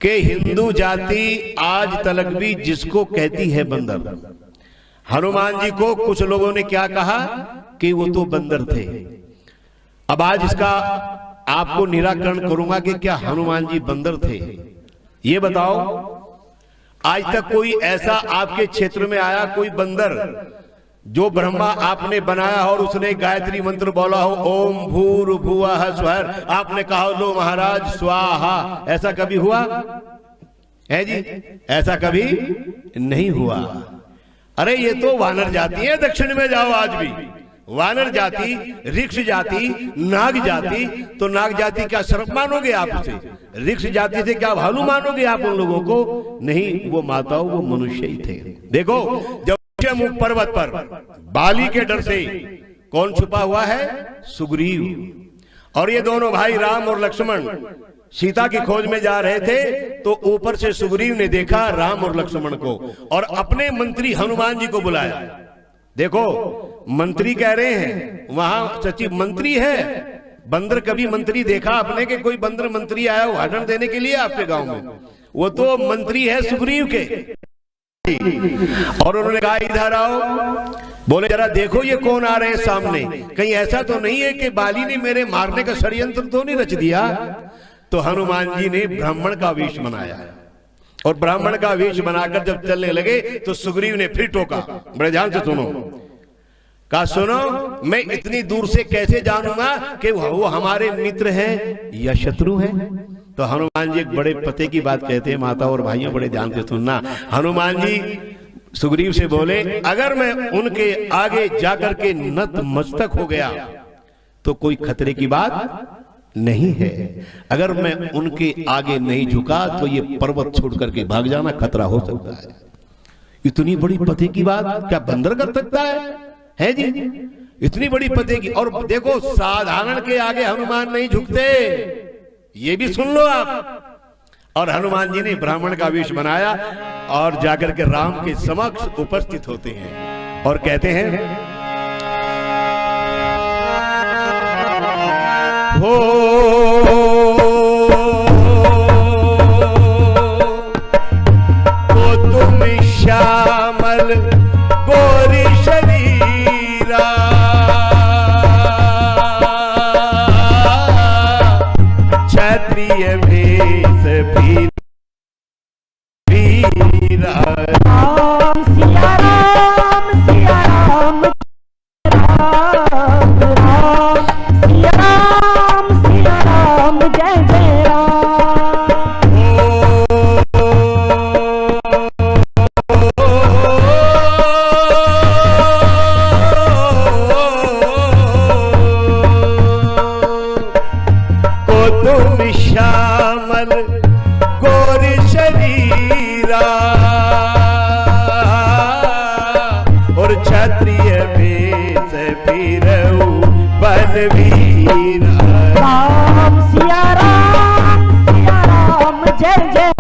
कि हिंदू जाति आज तलक भी जिसको कहती है बंदर। हनुमान जी को कुछ लोगों ने क्या कहा कि वो तो बंदर थे। अब आज इसका आपको निराकरण करूंगा कि क्या हनुमान जी बंदर थे। ये बताओ, आज तक कोई ऐसा आपके क्षेत्र में आया कोई बंदर जो ब्रह्मा आपने बनाया और उसने गायत्री मंत्र बोला हो, ओम भूर्भुवः स्वः, आपने कहा लो महाराज स्वाहा, ऐसा कभी हुआ है जी? ऐसा कभी नहीं हुआ। अरे ये तो वानर जाति है, दक्षिण में जाओ आज भी वानर जाति, ऋक्ष जाति, नाग जाति। तो नाग जाति क्या सर्प मानोगे आप उसे? ऋक्ष जाति से क्या भालू मानोगे आप उन लोगों को? नहीं, वो माताओं वो मनुष्य ही थे। देखो, जब मुख पर्वत पर बाली के डर से कौन छुपा हुआ है? सुग्रीव। और ये दोनों भाई राम और लक्ष्मण सीता की खोज में जा रहे थे, तो ऊपर से सुग्रीव ने देखा राम और लक्ष्मण को और अपने मंत्री हनुमान जी को बुलाया। देखो, मंत्री कह रहे हैं, वहां सचिव मंत्री है। बंदर कभी मंत्री देखा आपने कि कोई बंदर मंत्री आया भाषण देने के लिए आपके गांव में? वो तो मंत्री है सुग्रीव के। और उन्होंने कहा इधर आओ। बोले जरा देखो ये कौन आ रहे हैं सामने, कहीं ऐसा तो नहीं है कि बाली ने मेरे मारने का षड्यंत्र तो नहीं रच दिया? तो हनुमान जी ने ब्राह्मण का वेश बनाया और ब्राह्मण का वेश बनाकर जब चलने लगे तो सुग्रीव ने फिर टोका। बड़े ध्यान से सुनो। कहा सुनो, मैं इतनी दूर से कैसे जानूंगा कि वो हमारे मित्र हैं या शत्रु हैं? तो हनुमान जी एक बड़े पते की बात कहते हैं। माता और भाइयों बड़े ध्यान से सुनना। हनुमान जी सुग्रीव से बोले, अगर मैं उनके आगे जाकर के नतमस्तक हो गया तो कोई खतरे की बात नहीं है। अगर मैं उनके आगे नहीं झुका तो ये पर्वत छोड़ करके भाग जाना खतरा हो सकता है। इतनी बड़ी पते की बात क्या बंदर कर सकता है जी? इतनी बड़ी पते की। और देखो, साधारण के आगे हनुमान नहीं झुकते, ये भी सुन लो आप। और हनुमान जी ने ब्राह्मण का वेश बनाया और जाकर के राम के समक्ष उपस्थित होते हैं और कहते हैं, हो तो तुम श्यामल गोरी शरीरा, क्षत्रिय भेष वीरा। राम सिया राम सिया राम, राम राम सिया राम जय जय राम। को तुम श्यामल गोर शरीरा और क्षत्रिय भेष फिरऊ बलवीरा। राम सिया राम जय जय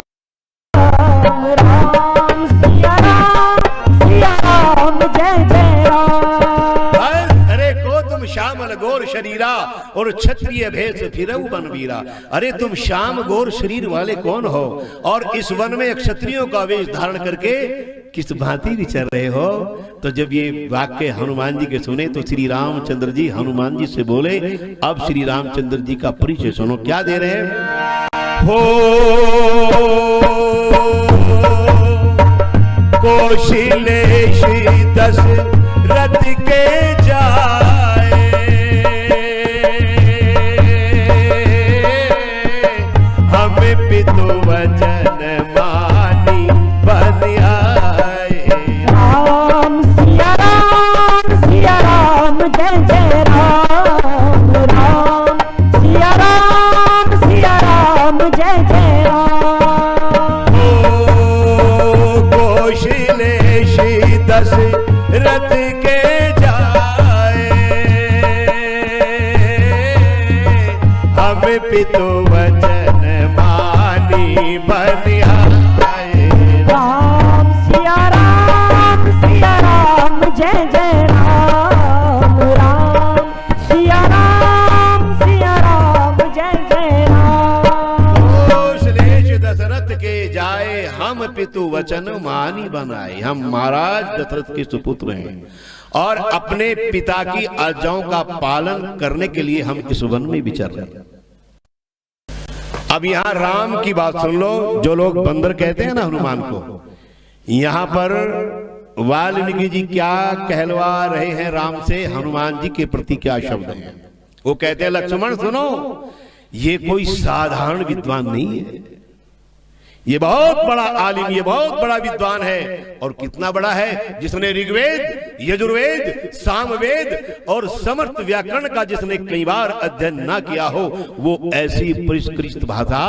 राम, राम सिया राम जय जय राम। अरे को तुम श्यामल गोर शरीरा और क्षत्रिय भेष फिरऊ बनवीरा। अरे तुम श्याम गोर शरीर वाले कौन हो और इस वन में क्षत्रियों का वेश धारण करके किस भांति विचर रहे हो? तो जब ये वाक्य हनुमान जी के सुने तो श्री रामचंद्र जी हनुमान जी से बोले, अब श्री रामचंद्र जी का परिचय सुनो। क्या दे रहे हैं? हो कौशलेश दशरथ के जाए, हम पितु वचन मानी बन आए। राम सिया राम जय जय राम, राम सिया राम जय जय राम। कौशलेश दशरथ के जाए, हम पितु वचन मानी बन आए। राम सिया राम जय जय राम, राम सिया राम जय जय राम। कौशलेश दशरथ के जाए, हम पितु वचन मानी बनाए। हम महाराज दशरथ के सुपुत्र हैं और अपने पिता की आज्ञाओं का पालन करने के लिए हम इस वन में विचर रहे हैं। अब यहां राम की बात सुन लो। जो लोग बंदर कहते हैं ना हनुमान को, यहां पर वाल्मीकि जी क्या कहलवा रहे हैं राम से, हनुमान जी के प्रति क्या शब्द हैं। वो कहते हैं लक्ष्मण सुनो, ये कोई साधारण विद्वान नहीं है, ये बहुत बड़ा आलिम, ये बहुत बड़ा विद्वान है। और कितना बड़ा है, जिसने ऋग्वेद, यजुर्वेद, सामवेद और समर्थ व्याकरण का जिसने कई बार अध्ययन ना किया हो, वो ऐसी परिष्कृत भाषा,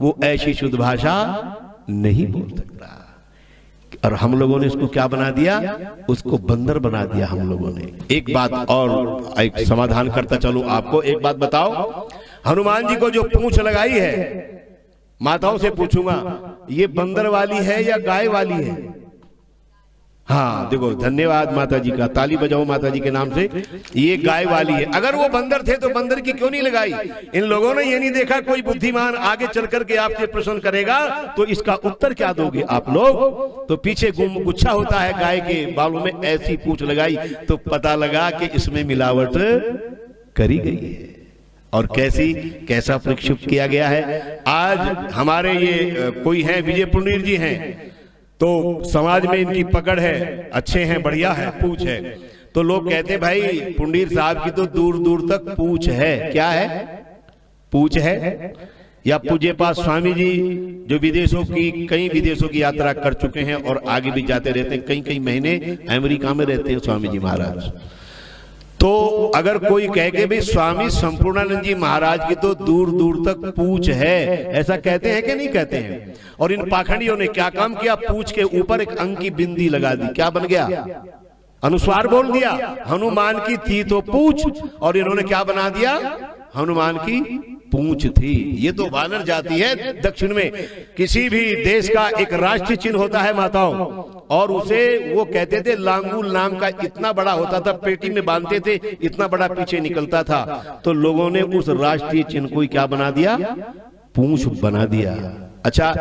वो ऐसी शुद्ध भाषा नहीं बोल सकता। और हम लोगों ने उसको क्या बना दिया, उसको बंदर बना दिया हम लोगों ने। एक बात और, एक समाधान करता चलो आपको। एक बात बताओ, हनुमान जी को जो पूंछ लगाई है, माताओं से पूछूंगा, ये बंदर वाली है या गाय वाली है? हाँ देखो, धन्यवाद माता जी का, ताली बजाओ माता जी के नाम से। ये गाय वाली है। अगर वो बंदर थे तो बंदर की क्यों नहीं लगाई? इन लोगों ने ये नहीं देखा कोई बुद्धिमान आगे चल करके आपसे प्रश्न करेगा तो इसका उत्तर क्या दोगे आप लोग? तो पीछे गुच्छा होता है गाय के बालों में, ऐसी पूंछ लगाई तो पता लगा कि इसमें मिलावट करी गई है। और कैसा प्रक्षिप्त किया गया है। आज हमारे ये कोई हैं, विजय पुंडीर जी हैं, तो समाज में इनकी पकड़ है, अच्छे हैं, बढ़िया है, पूछ है। तो लोग कहते हैं भाई पुंडीर साहब की तो दूर दूर तक पूछ है। क्या है? पूछ है। या पूज्य पास स्वामी जी जो कई विदेशों की यात्रा कर चुके हैं और आगे भी जाते रहते हैं, कई महीने अमेरिका में रहते हैं स्वामी जी महाराज। तो अगर कोई कहे कि भाई स्वामी संपूर्णानंद जी महाराज की तो दूर दूर तक पूछ है, ऐसा कहते हैं कि नहीं कहते हैं? और इन पाखंडियों ने क्या काम किया, पूछ के ऊपर एक अंक की बिंदी लगा दी। क्या बन गया? अनुस्वार बोल दिया। हनुमान की थी तो पूछ, और इन्होंने क्या बना दिया, हनुमान की पूंछ थी। ये तो वानर जाति है। दक्षिण में किसी भी देश का एक राष्ट्रीय चिन्ह होता है माताओं, और उसे वो कहते थे लांगूल नाम का, इतना बड़ा होता था, पेटी में बांधते थे, इतना बड़ा पीछे निकलता था। तो लोगों ने उस राष्ट्रीय चिन्ह को क्या बना दिया, पूंछ बना दिया। अच्छा,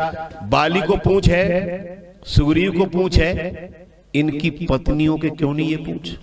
बाली को पूंछ है, सुग्रीव को पूंछ है, इनकी पत्नियों के क्यों नहीं ये पूंछ?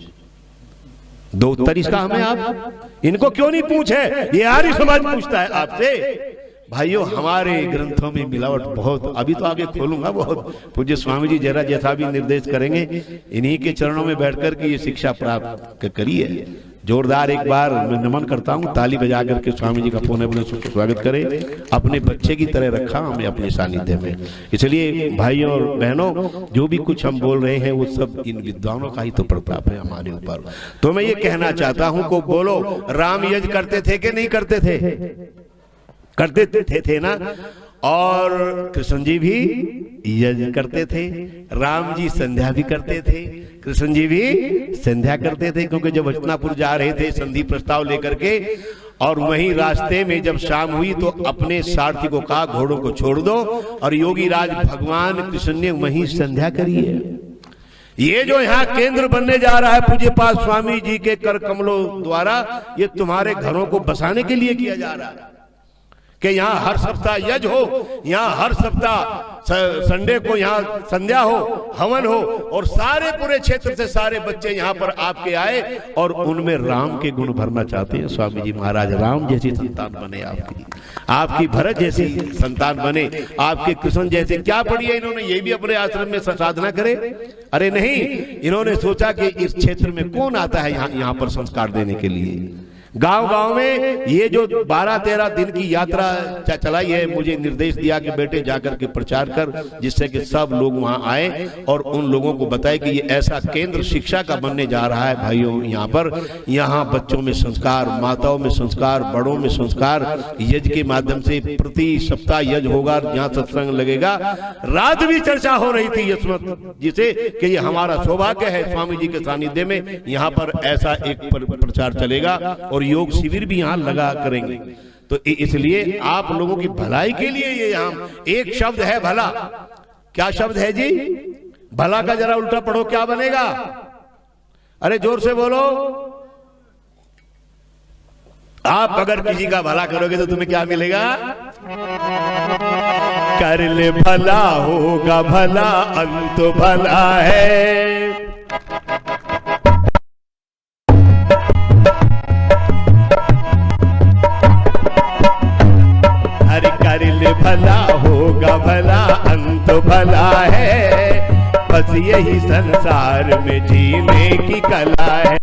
दो उत्तर इसका हमें आप, इनको क्यों नहीं पूछे? ये आर्य समाज पूछता है आपसे। भाइयों, हमारे ग्रंथों में मिलावट बहुत, अभी तो आगे खोलूंगा बहुत। पूज्य स्वामी जी जरा जैसा भी निर्देश करेंगे, इन्हीं के चरणों में बैठकर के ये शिक्षा प्राप्त करिए। जोरदार एक बार मैं नमन करता हूँ, ताली बजा करके स्वामी जी का पुनः पुनः स्वागत करें। अपने बच्चे की तरह रखा हमें अपने सानिध्य में। इसलिए भाइयों और बहनों, जो भी कुछ हम बोल रहे हैं वो सब इन विद्वानों का ही तो प्रताप है हमारे ऊपर। तो मैं ये कहना चाहता हूँ को बोलो, राम यज्ञ करते थे कि नहीं करते थे? करते थे ना। और कृष्ण जी भी यज्ञ करते थे, राम जी संध्या भी करते थे, कृष्ण जी भी संध्या करते थे। क्योंकि जब हस्तिनापुर जा रहे थे संधि प्रस्ताव लेकर के, और वहीं रास्ते में जब शाम हुई तो अपने सारथी को कहा घोड़ों को छोड़ दो, और योगी राज भगवान कृष्ण ने वहीं संध्या करी है। ये जो यहाँ केंद्र बनने जा रहा है पूज्य पाद स्वामी जी के कर कमलों द्वारा, ये तुम्हारे घरों को बसाने के लिए किया जा रहा है कि यहाँ हर सप्ताह यज्ञ हो, यहाँ हर सप्ताह संडे को यहाँ संध्या हो, हवन हो, और सारे पूरे क्षेत्र से सारे बच्चे यहाँ पर आपके आए और उनमें राम के गुण भरना चाहते हैं। स्वामी जी महाराज राम जैसी संतान बने, आपकी भरत जैसी संतान बने, आपके कृष्ण जैसे। क्या पढ़ी है इन्होंने? ये भी अपने आश्रम में साधना करे? अरे नहीं, इन्होंने सोचा कि इस क्षेत्र में कौन आता है यहाँ पर संस्कार देने के लिए। गांव गांव में ये जो 12-13 दिन की यात्रा चलाई है, मुझे निर्देश दिया कि बेटे जाकर के प्रचार कर, जिससे कि सब लोग वहां आए और उन लोगों को बताए कि ये ऐसा केंद्र शिक्षा का बनने जा रहा है। भाइयों, यहाँ पर यहाँ बच्चों में संस्कार, माताओं में संस्कार, बड़ों में संस्कार, यज्ञ के माध्यम से प्रति सप्ताह यज्ञ होगा, यहाँ सत्संग लगेगा। रात भी चर्चा हो रही थी यशवंत जी से कि ये हमारा सौभाग्य है स्वामी जी के सानिध्य में यहाँ पर ऐसा एक प्रचार चलेगा, और योग शिविर भी यहाँ लगा करेंगे। तो इसलिए आप लोगों की भलाई के लिए ये यहाँ एक शब्द है भला। क्या शब्द है जी? भला का जरा उल्टा पढ़ो, क्या बनेगा? अरे जोर से बोलो। आप अगर किसी का भला करोगे तो तुम्हें क्या मिलेगा? कर ले भला होगा भला, अंत भला है। हर कर ले भला होगा भला, अंत भला है। बस यही संसार में जीने की कला है।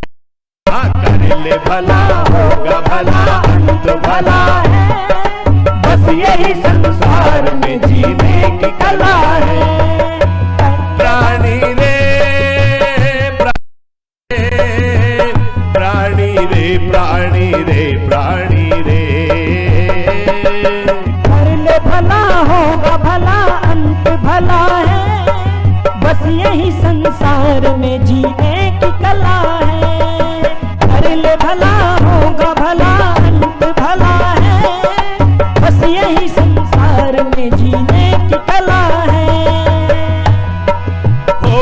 हाँ, कर ले भला होगा भला, अंत भला है। बस यही संसार में जीने की कला है। प्राणी रे प्राणी रे प्राणी रे प्राणी रे, कर ले भला होगा भला, अंत भला है। बस यही संसार में जीने की कला है। कर ले भला होगा भला, अंत भला है। बस यही संसार में जीने की कला है। ओ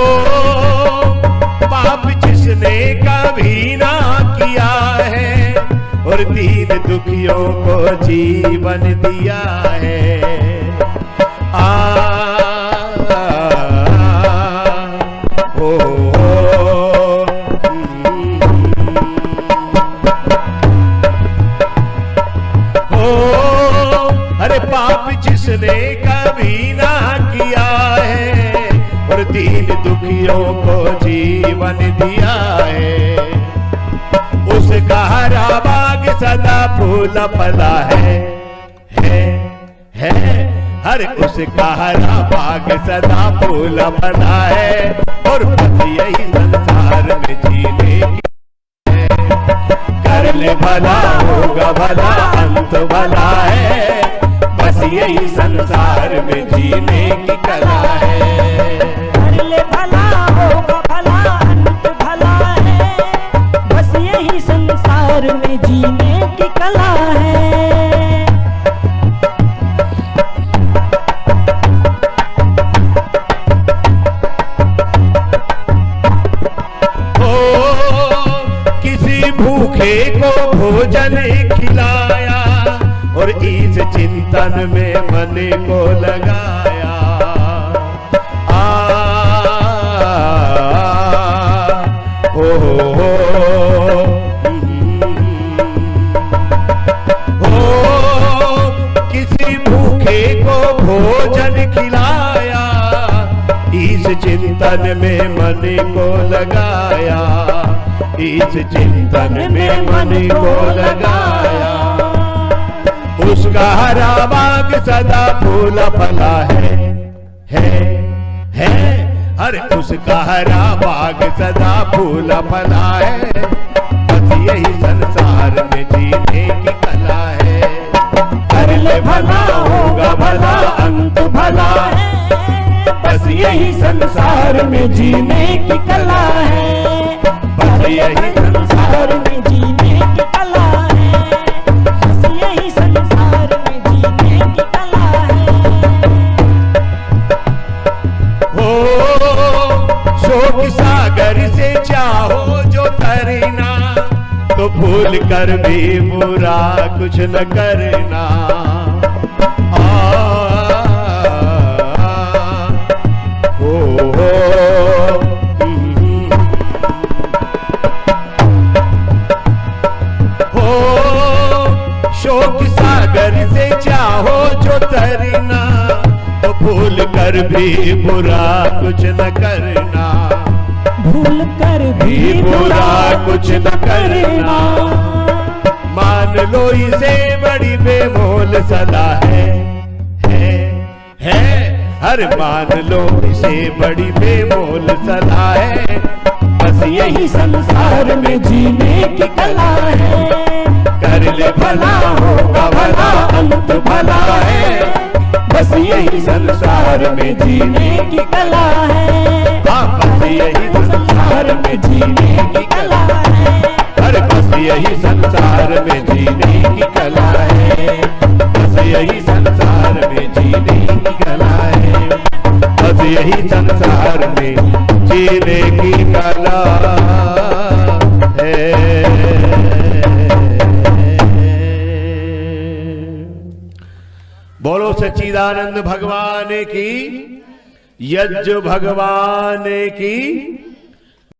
पाप जिसने कभी ना किया है, और दीन दुखियों को जीवन दिया है। अरे पाप जिसने कभी ना किया है, और दीन दुखियों को जीवन दिया है। उसका हरा बाग सदा फूला फला है। हर उसका हरा बाग सदा फूला फला है। और बस यही संसार में जीने की है। कर ले भला होगा भला, अंत भला है। बस यही संसार में जीने की कला है। कर ले भला होगा भला, अंत भला है। बस यही संसार में जीने की कला है। भूखे को भोजन खिलाया, और इस चिंतन में मन को लगाया। किसी भूखे को भोजन खिलाया, इस चिंतन में मन को लगाया। इस चिंतन में मन को लगाया। उसका हरा बाग सदा फूला फला है। अरे उसका हरा बाग सदा फूला फला है। बस यही संसार में जीने की कला है। कर ले भला होगा भला, अंत भला है। बस यही संसार में जीने की कला है। बस यही संसार में जीने की कला है। बस यही संसार में जीने की कला है। हो शोक सागर से चाहो जो तरना, तो भूल कर भी बुरा कुछ न करना। शोक सागर से चाहो जो तरना, तो भूल कर भी बुरा कुछ न करना। भूल कर भी बुरा कुछ न करना। मान लो इसे बड़ी बेमोल सदा है। हर मान लो इसे बड़ी बेमोल सदा है। बस यही संसार में जीने की कला है। कर ले भला होगा भला, अंत भला है। बस यही संसार में जीने की कला है। बस यही संसार में जीने की कला है। अरे बस यही संसार में जीने की कला है। बस यही संसार में जीने की कला है। बस यही संसार में जीने की कला है। बोलो सच्ची सच्चिदानंद भगवान की, यज्ञ भगवान की।